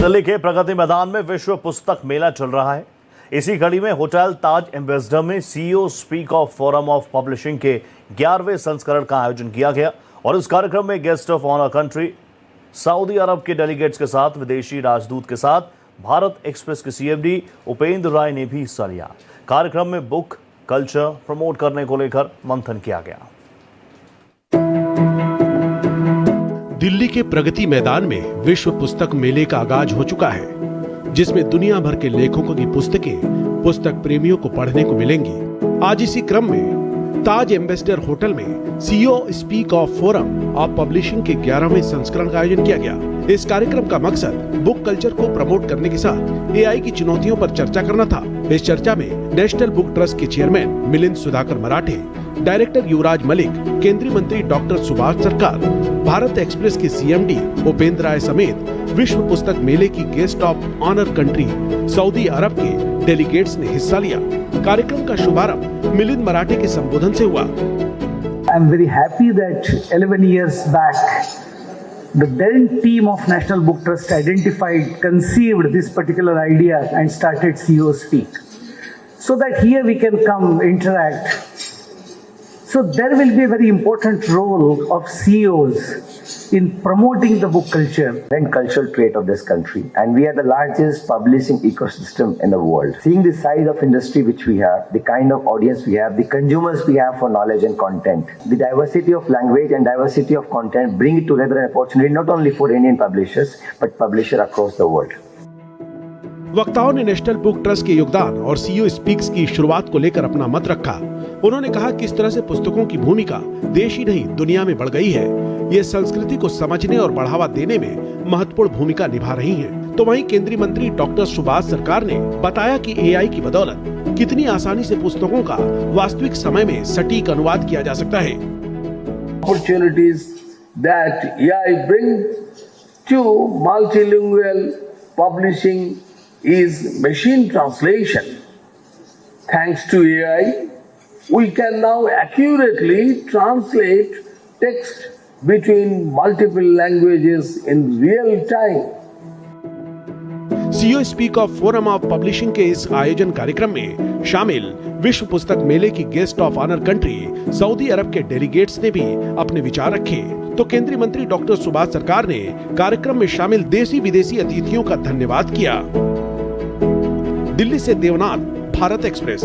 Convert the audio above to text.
दिल्ली के प्रगति मैदान में विश्व पुस्तक मेला चल रहा है। इसी कड़ी में होटल ताज एम्बेसडर में CEO speak of forum of publishing के 11वें संस्करण का आयोजन किया गया और इस कार्यक्रम में guest of honour country Saudi Arab के डेलीगेट्स के साथ विदेशी राजदूत के साथ भारत एक्सप्रेस के सीएमडी उपेंद्र राय ने भी हिस्सा लिया। कार्यक्रम में बुक कल्चर प्रमोट करने को लेकर मंथन किया गया। दिल्ली के प्रगति मैदान में विश्व पुस्तक मेले का आगाज हो चुका है, जिसमें दुनिया भर के लेखकों की पुस्तकें पुस्तक प्रेमियों को पढ़ने को मिलेंगी। आज इसी क्रम में ताज एम्बेसडर होटल में CEO speak of forum of publishing के 11वें संस्करण का आयोजन किया गया। इस कार्यक्रम का मकसद बुक कल्चर को प्रमोट करने के साथ एआई की चुनौतियों पर चर्चा करना था। इस चर्चा में नेशनल बुक ट्रस्ट के चेयरमैन मिलिंद सुधाकर मराठे, डायरेक्टर युवराज मलिक, केंद्रीय मंत्री डॉक्टर सुभाष सरकार, भारत एक्सप्रेस के सीएमडी उपेंद्र राय समेत विश्व पुस्तक मेले की guest of honour country Saudi Arab के डेलीगेट्स ने हिस्सा लिया। कार्यक्रम का शुभारंभ मिलिंद मराठे के संबोधन से हुआ। I am very happy that 11 years back, the then team of National Book Trust identified, conceived this particular idea and started CEO Speak. So that here we can come, interact. So there will be a very important role of CEOs in promoting the book culture and cultural trait of this country, and we are the largest publishing ecosystem in the world. Seeing the size of industry which we have, the kind of audience we have, the consumers we have for knowledge and content, the diversity of language and diversity of content bring it together an opportunity not only for Indian publishers but publishers across the world. वक्ताओं ने national Book Trust के योगदान और CEO speaks की शुरुआत को लेकर अपना मत रखा। उन्होंने कहा किस तरह से पुस्तकों की भूमिका देश ही नहीं दुनिया में बढ़ गई है। ये संस्कृति को समझने और बढ़ावा देने में महत्वपूर्ण भूमिका निभा रही हैं। तो वहीं केंद्रीय मंत्री डॉक्टर सुभाष सरकार ने बताया कि एआई की बदौलत कितनी आसानी से पुस्तकों का वास्तविक समय में सटीक अनुवाद किया जा सकता है। Opportunities that AI bring to multilingual publishing is machine translation. Thanks to AI, we can now accurately translate text between multiple languages in real time. CEO speak of forum of publishing के इस आयोजन कार्यक्रम में शामिल विश्व पुस्तक मेले की guest of honour country Saudi Arab के डेलीगेट्स ने भी अपने विचार रखे। तो केंद्रीय मंत्री डॉक्टर सुभाष सरकार ने कार्यक्रम में शामिल देशी विदेशी अतिथियों का धन्यवाद किया। दिल्ली से देवनाथ, भारत एक्सप्रेस।